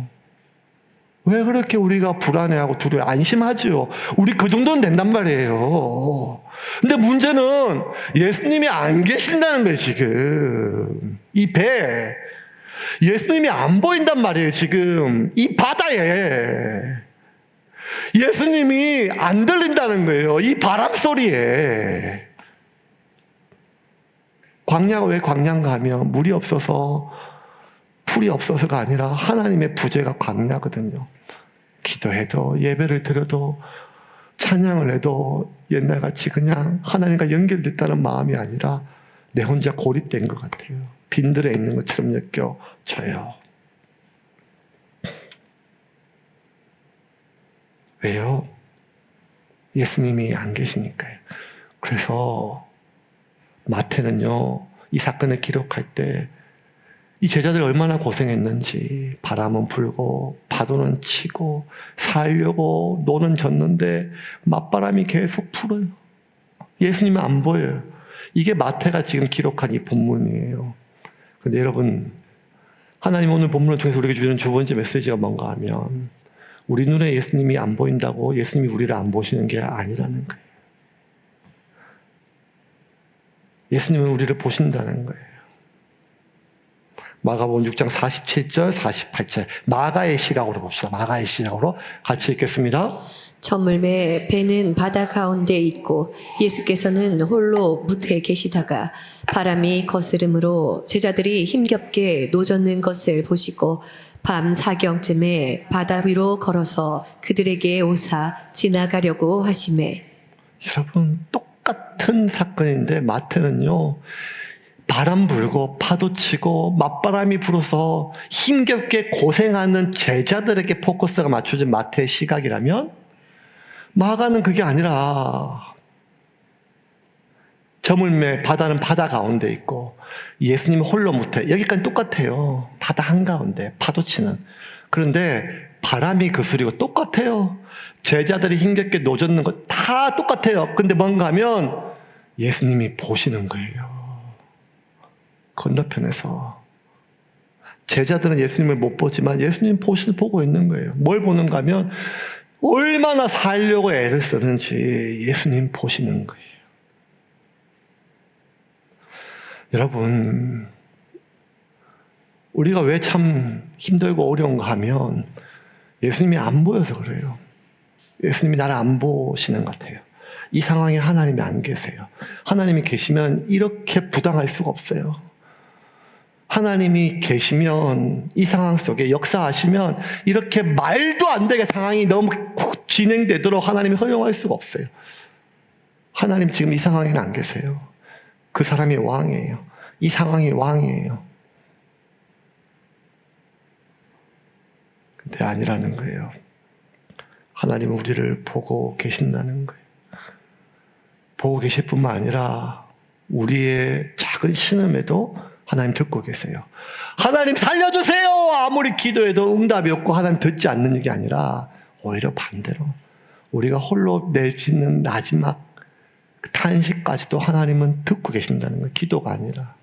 왜 그렇게 우리가 불안해하고 두려워 안심하죠? 우리 그 정도는 된단 말이에요. 근데 문제는 예수님이 안 계신다는 거예요, 지금. 이 배. 예수님이 안 보인단 말이에요, 지금. 이 바다에. 예수님이 안 들린다는 거예요, 이 바람 소리에. 광야가 왜 광야인가 하면 물이 없어서 풀이 없어서가 아니라 하나님의 부재가 광야거든요. 기도해도 예배를 드려도 찬양을 해도 옛날같이 그냥 하나님과 연결됐다는 마음이 아니라 내 혼자 고립된 것 같아요. 빈들에 있는 것처럼 느껴져요. 왜요? 예수님이 안 계시니까요. 그래서 마태는요, 이 사건을 기록할 때 이 제자들이 얼마나 고생했는지 바람은 불고 파도는 치고 살려고 노는 졌는데 맞바람이 계속 불어요. 예수님은 안 보여요. 이게 마태가 지금 기록한 이 본문이에요. 그런데 여러분, 하나님 오늘 본문을 통해서 우리에게 주는 두 번째 메시지가 뭔가 하면 우리 눈에 예수님이 안 보인다고 예수님이 우리를 안 보시는 게 아니라는 거예요. 예수님은 우리를 보신다는 거예요. 마가복음 6장 47절, 48절. 마가의 시각으로 봅시다. 마가의 시각으로 같이 읽겠습니다. 저물매 배는 바다 가운데 있고 예수께서는 홀로 무태에 계시다가 바람이 거스름으로 제자들이 힘겹게 노젓는 것을 보시고 밤 4경쯤에 바다 위로 걸어서 그들에게 오사 지나가려고 하시매. 여러분, 똑같은 사건인데 마태는요, 바람 불고 파도 치고 맞바람이 불어서 힘겹게 고생하는 제자들에게 포커스가 맞춰진 마태의 시각이라면 마가는 그게 아니라 저물매 바다는 바다 가운데 있고 예수님은 홀로 무태, 여기까지 똑같아요. 바다 한가운데 파도 치는. 그런데 바람이 거스리고 똑같아요. 제자들이 힘겹게 노젓는 거 다 똑같아요. 근데 뭔가 하면 예수님이 보시는 거예요. 건너편에서. 제자들은 예수님을 못 보지만 예수님 보고 있는 거예요. 뭘 보는가 하면 얼마나 살려고 애를 쓰는지 예수님 보시는 거예요. 여러분, 우리가 왜 참 힘들고 어려운가 하면 예수님이 안 보여서 그래요. 예수님이 나를 안 보시는 것 같아요. 이 상황에 하나님이 안 계세요. 하나님이 계시면 이렇게 부당할 수가 없어요. 하나님이 계시면 이 상황 속에 역사하시면 이렇게 말도 안 되게 상황이 너무 진행되도록 하나님이 허용할 수가 없어요. 하나님 지금 이 상황에는 안 계세요. 그 사람이 왕이에요. 이 상황이 왕이에요. 근데 아니라는 거예요. 하나님은 우리를 보고 계신다는 거예요. 보고 계실 뿐만 아니라 우리의 작은 신음에도 하나님 듣고 계세요. 하나님 살려주세요! 아무리 기도해도 응답이 없고 하나님 듣지 않는 게 아니라 오히려 반대로 우리가 홀로 내짖는 마지막 탄식까지도 하나님은 듣고 계신다는 거예요. 기도가 아니라.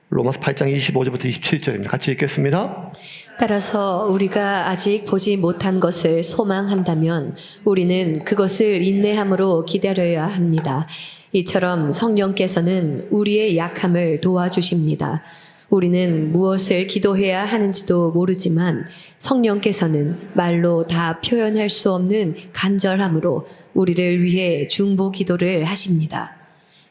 로마서 8장 25절부터 27절입니다. 같이 읽겠습니다. 따라서 우리가 아직 보지 못한 것을 소망한다면 우리는 그것을 인내함으로 기다려야 합니다. 이처럼 성령께서는 우리의 약함을 도와주십니다. 우리는 무엇을 기도해야 하는지도 모르지만 성령께서는 말로 다 표현할 수 없는 간절함으로 우리를 위해 중보 기도를 하십니다.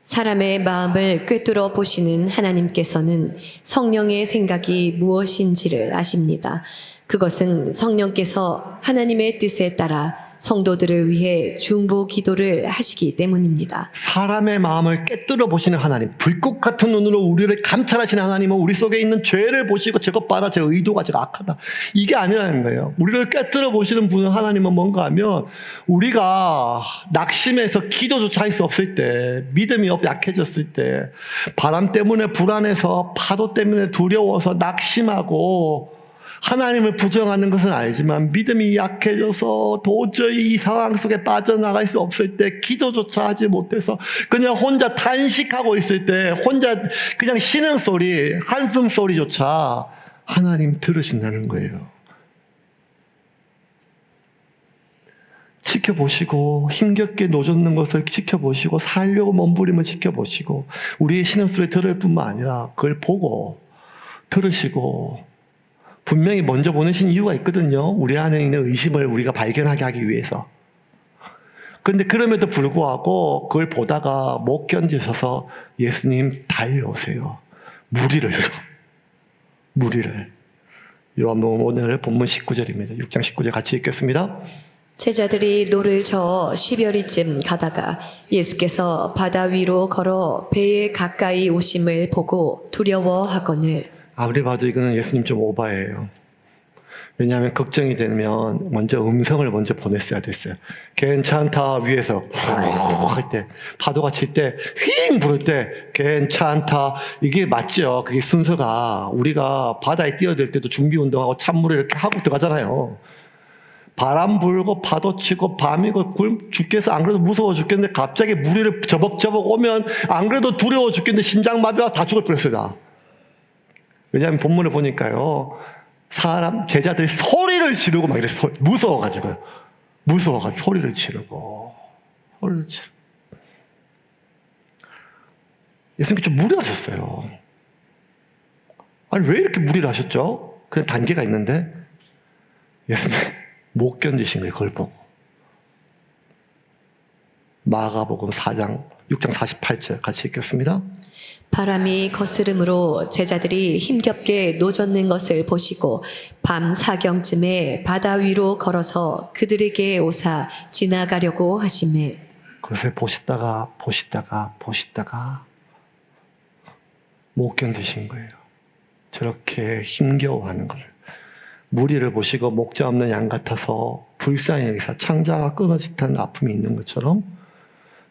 사람의 마음을 꿰뚫어 보시는 하나님께서는 성령의 생각이 무엇인지를 아십니다. 그것은 성령께서 하나님의 뜻에 따라 성도들을 위해 중보 기도를 하시기 때문입니다. 사람의 마음을 꿰뚫어 보시는 하나님, 불꽃 같은 눈으로 우리를 감찰하시는 하나님은 우리 속에 있는 죄를 보시고 저것 봐라, 제 의도가 제가 악하다. 이게 아니라는 거예요. 우리를 꿰뚫어 보시는 분은 하나님은 뭔가 하면 우리가 낙심해서 기도조차 할 수 없을 때, 믿음이 약해졌을 때, 바람 때문에 불안해서 파도 때문에 두려워서 낙심하고 하나님을 부정하는 것은 알지만 믿음이 약해져서 도저히 이 상황 속에 빠져나갈 수 없을 때 기도조차 하지 못해서 그냥 혼자 탄식하고 있을 때 혼자 그냥 신음소리, 한숨소리조차 하나님 들으신다는 거예요. 지켜보시고 힘겹게 노젓는 것을 지켜보시고 살려고 몸부림을 지켜보시고 우리의 신음소리 들을 뿐만 아니라 그걸 보고 들으시고 분명히 먼저 보내신 이유가 있거든요. 우리 안에 있는 의심을 우리가 발견하게 하기 위해서. 그런데 그럼에도 불구하고 그걸 보다가 못 견디셔서 예수님 달려오세요. 무리를. 요한복음 오늘 본문 19절입니다. 6장 19절 같이 읽겠습니다. 제자들이 노를 저어 10여리쯤 가다가 예수께서 바다 위로 걸어 배에 가까이 오심을 보고 두려워하거늘. 아무리 봐도 이거는 예수님 좀 오바예요. 왜냐하면 걱정이 되면 먼저 음성을 먼저 보냈어야 됐어요. 괜찮다 위에서 할 때, 파도가 칠 때 휘잉 부를 때 괜찮다, 이게 맞죠. 그게 순서가 우리가 바다에 뛰어들 때도 준비운동하고 찬물을 이렇게 하고 들어가잖아요. 바람 불고 파도 치고 밤이고 죽겠어. 안 그래도 무서워 죽겠는데 갑자기 무리를 저벅저벅 오면 안 그래도 두려워 죽겠는데 심장마비가 다 죽을 뻔했어요. 다. 왜냐하면 본문을 보니까요, 제자들이 소리를 지르고 막 이랬어요. 무서워가지고 소리를 지르고. 예수님께서 좀 무리하셨어요. 아니, 왜 이렇게 무리를 하셨죠? 그냥 단계가 있는데, 예수님 못 견디신 거예요, 그걸 보고. 마가복음 6장 48절 같이 읽겠습니다. 바람이 거스름으로 제자들이 힘겹게 노젓는 것을 보시고 밤 사경쯤에 바다 위로 걸어서 그들에게 오사 지나가려고 하시매. 그것을 보시다가 못 견디신 거예요. 저렇게 힘겨워하는 걸. 무리를 보시고 목자 없는 양 같아서 불쌍히 여기서 창자가 끊어진 듯한 아픔이 있는 것처럼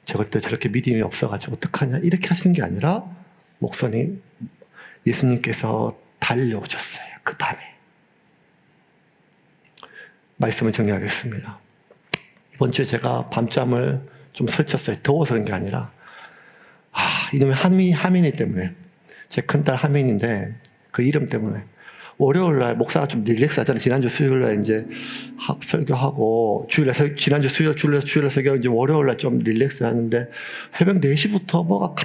저것도 저렇게 믿음이 없어가지고 어떡하냐 이렇게 하시는 게 아니라 예수님께서 달려오셨어요. 그 밤에. 말씀을 정리하겠습니다. 이번 주에 제가 밤잠을 좀 설쳤어요. 더워서 그런 게 아니라 이놈의 하민이 때문에. 제 큰딸 하민인데 그 이름 때문에 월요일날 목사가 좀 릴렉스 하잖아요. 지난주 수요일날 이제 설교하고 지난주 주일날 설교 이제 월요일날 좀 릴렉스 하는데 새벽 4시부터 뭐가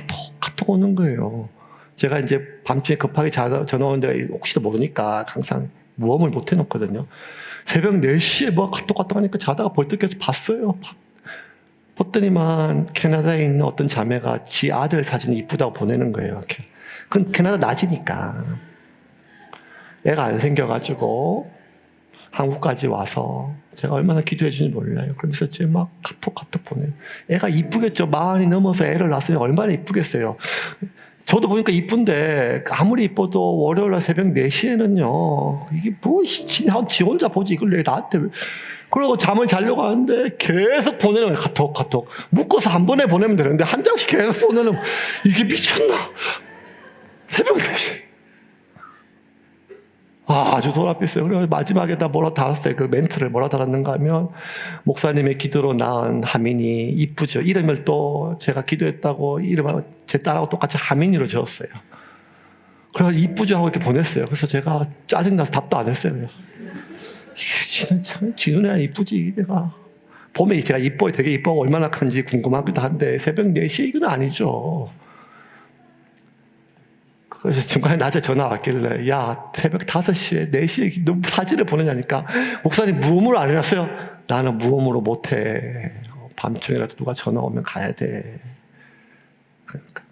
카톡 오는 거예요. 제가 이제 밤중에 급하게 전화 오는데 혹시도 모르니까 항상 무음을 못 해놓거든요. 새벽 4시에 뭐 카톡 하니까 자다가 벌떡 깨서 봤어요. 봤더니만 캐나다에 있는 어떤 자매가 지 아들 사진이 이쁘다고 보내는 거예요. 그건 캐나다 낮이니까. 애가 안 생겨가지고 한국까지 와서 제가 얼마나 기도해 주는지 몰라요. 그러면서 제가 막 카톡 보내요. 애가 이쁘겠죠. 40이 넘어서 애를 낳았으니 얼마나 이쁘겠어요. 저도 보니까 이쁜데 아무리 이뻐도 월요일날 새벽 4시에는요. 이게 뭐 지 혼자 보지 이걸 왜 나한테 그러고 잠을 자려고 하는데 계속 보내는 거예요. 카톡. 묶어서 한 번에 보내면 되는데 한 장씩 계속 보내는 이게 미쳤나. 새벽 4시. 아주 돌아삐어요. 그래서 마지막에 다 뭐라 달았어요. 그 멘트를 뭐라 달았는가 하면 목사님의 기도로 낳은 하민이 이쁘죠. 이름을 또 제가 기도했다고 이름을 제 딸하고 똑같이 하민이로 지었어요. 그래서 이쁘죠 하고 이렇게 보냈어요. 그래서 제가 짜증나서 답도 안 했어요. 지는 참 지눈에 이쁘지 내가. 봄에 제가 이뻐요. 되게 이뻐고 얼마나 큰지 궁금하기도 한데 새벽 4시 이건 아니죠. 그래서 중간에 낮에 전화 왔길래 야 새벽 5시에 4시에 너 사진을 보내냐니까 목사님 무음으로 안 해놨어요? 나는 무음으로 못해. 밤중이라도 누가 전화 오면 가야 돼. 그러니까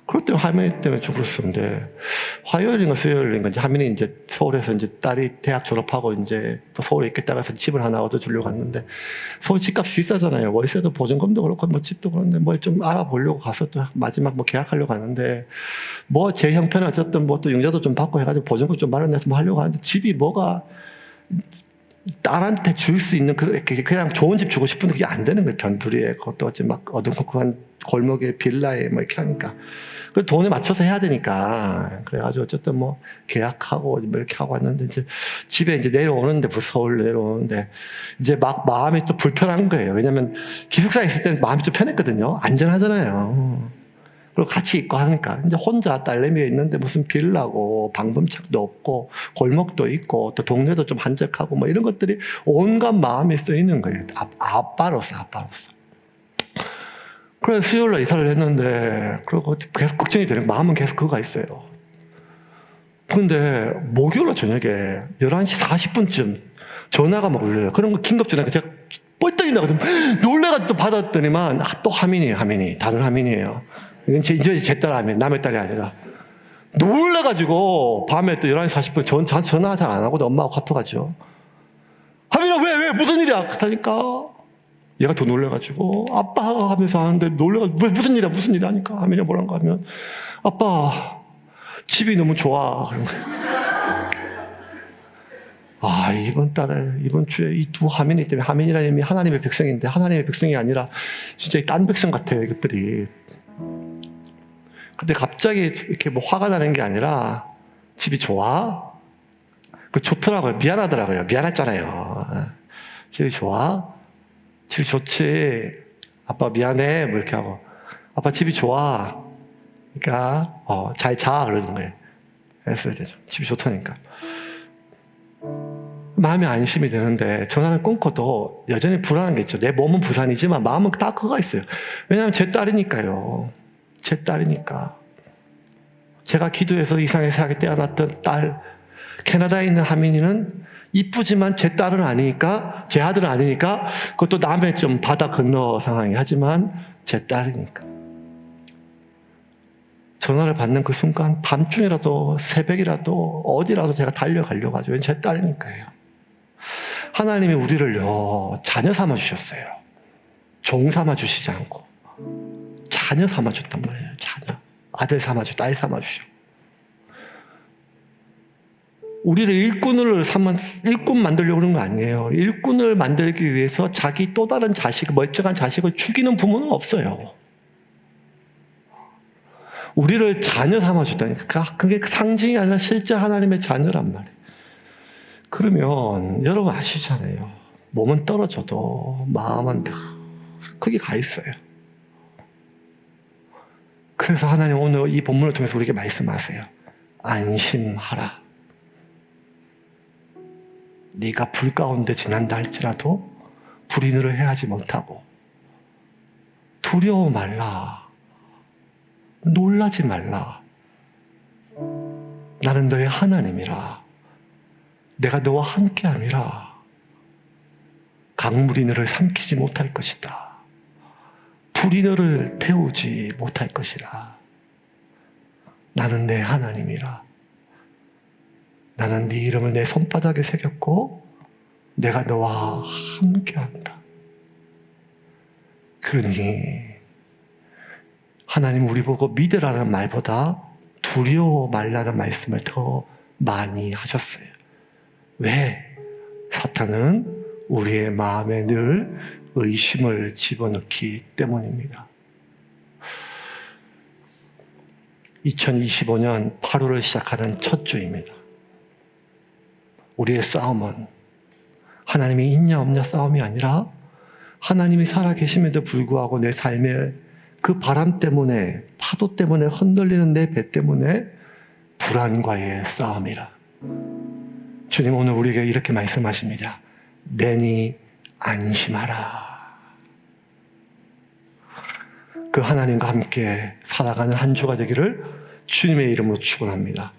그럴 때는 하민이 때문에 좀 그렇었는데 화요일인가 수요일인가 이제 하민이 이제 서울에서 이제 딸이 대학 졸업하고 이제 또 서울에 있겠다고 해서 집을 하나 얻어주려고 갔는데 서울 집값이 비싸잖아요. 월세도 보증금도 그렇고 뭐 집도 그런데 뭘 좀 알아보려고 가서 또 마지막 뭐 계약하려고 갔는데 뭐 제 형편은 어쨌든 뭐 또 융자도 좀 받고 해가지고 보증금 좀 마련해서 뭐 하려고 하는데 집이 뭐가 딸한테 줄 수 있는 그냥 좋은 집 주고 싶은데 그게 안 되는 거예요. 변두리에 그것도 어찌 막 어두컴컴한 골목에 빌라에 뭐 이렇게 하니까 그 돈에 맞춰서 해야 되니까 그래가지고 어쨌든 뭐 계약하고 뭐 이렇게 하고 왔는데 이제 집에 이제 내려오는데 서울 내려오는데 이제 막 마음이 또 불편한 거예요. 왜냐면 기숙사에 있을 때는 마음이 좀 편했거든요. 안전하잖아요. 그리고 같이 있고 하니까 이제 혼자 딸내미가 있는데 무슨 빌라고 방범책도 없고 골목도 있고 또 동네도 좀 한적하고 뭐 이런 것들이 온갖 마음이 쓰이는 거예요. 아빠로서. 그래서 수요일날 이사를 했는데 그리고 계속 걱정이 되는 마음은 계속 그거가 있어요. 근데 목요일날 저녁에 11시 40분쯤 전화가 막 울려요. 그런 거 긴급 전화가 제가 뻘떡이 나거든요. 놀래가지고 또 받았더니만 또 하민이 다른 하민이에요. 이건 이제 제 딸 하민, 남의 딸이 아니라. 놀래가지고 밤에 또 11시 40분 전화 잘 안 하고 엄마하고 카톡 하죠. 하민아 왜 무슨 일이야? 그러니까 얘가 더 놀래가지고 아빠 하면서 하는데 놀래가지고 무슨 일이야 하니까 하민이가 뭐란가 하면 아빠 집이 너무 좋아. 그런 거예요. 이번 주에 이 두 하민이 때문에 하민이라는 이름이 하나님의 백성인데 하나님의 백성이 아니라 진짜 딴 백성 같아요. 이것들이. 근데 갑자기 이렇게 뭐 화가 나는 게 아니라 집이 좋아? 그 좋더라고요. 미안하더라고요. 미안했잖아요. 집이 좋아? 집이 좋지. 아빠 미안해. 뭐 이렇게 하고. 아빠 집이 좋아. 그러니까 잘 자. 그러는 거예요. 했어야 되죠. 집이 좋다니까. 마음이 안심이 되는데 전화를 끊고도 여전히 불안한 게 있죠. 내 몸은 부산이지만 마음은 딱 그거가 있어요. 왜냐하면 제 딸이니까요. 제 딸이니까. 제가 기도해서 이상의 세상에 떼어놨던 딸, 캐나다에 있는 하민이는 이쁘지만 제 딸은 아니니까, 제 아들은 아니니까, 그것도 남의 좀 바다 건너 상황이 하지만 제 딸이니까. 전화를 받는 그 순간, 밤중이라도, 새벽이라도, 어디라도 제가 달려가려고 하죠. 왠 제 딸이니까요. 하나님이 우리를요, 자녀 삼아 주셨어요. 종 삼아 주시지 않고. 자녀 삼아 줬단 말이에요. 자녀. 아들 삼아 주, 딸 삼아 주셔. 우리를 일꾼 만들려고 그러는 거 아니에요. 일꾼을 만들기 위해서 자기 또 다른 자식, 멀쩡한 자식을 죽이는 부모는 없어요. 우리를 자녀 삼아 줬다니까. 그게 상징이 아니라 실제 하나님의 자녀란 말이에요. 그러면 여러분 아시잖아요. 몸은 떨어져도 마음은 크게 가 있어요. 그래서 하나님 오늘 이 본문을 통해서 우리에게 말씀하세요. 안심하라. 네가 불 가운데 지난다 할지라도 불이 너를 해하지 못하고 두려워 말라. 놀라지 말라. 나는 너의 하나님이라. 내가 너와 함께함이라. 강물이 너를 삼키지 못할 것이다. 불이 너를 태우지 못할 것이라. 나는 내 하나님이라. 나는 네 이름을 내 손바닥에 새겼고 내가 너와 함께한다. 그러니 하나님 우리 보고 믿으라는 말보다 두려워 말라는 말씀을 더 많이 하셨어요. 왜? 사탄은 우리의 마음에 늘 의심을 집어넣기 때문입니다. 2025년 8월을 시작하는 첫 주입니다. 우리의 싸움은 하나님이 있냐 없냐 싸움이 아니라 하나님이 살아계심에도 불구하고 내 삶에 그 바람 때문에, 파도 때문에 흔들리는 내 배 때문에 불안과의 싸움이라. 주님 오늘 우리에게 이렇게 말씀하십니다. 내니 안심하라. 그 하나님과 함께 살아가는 한 주가 되기를 주님의 이름으로 축원합니다.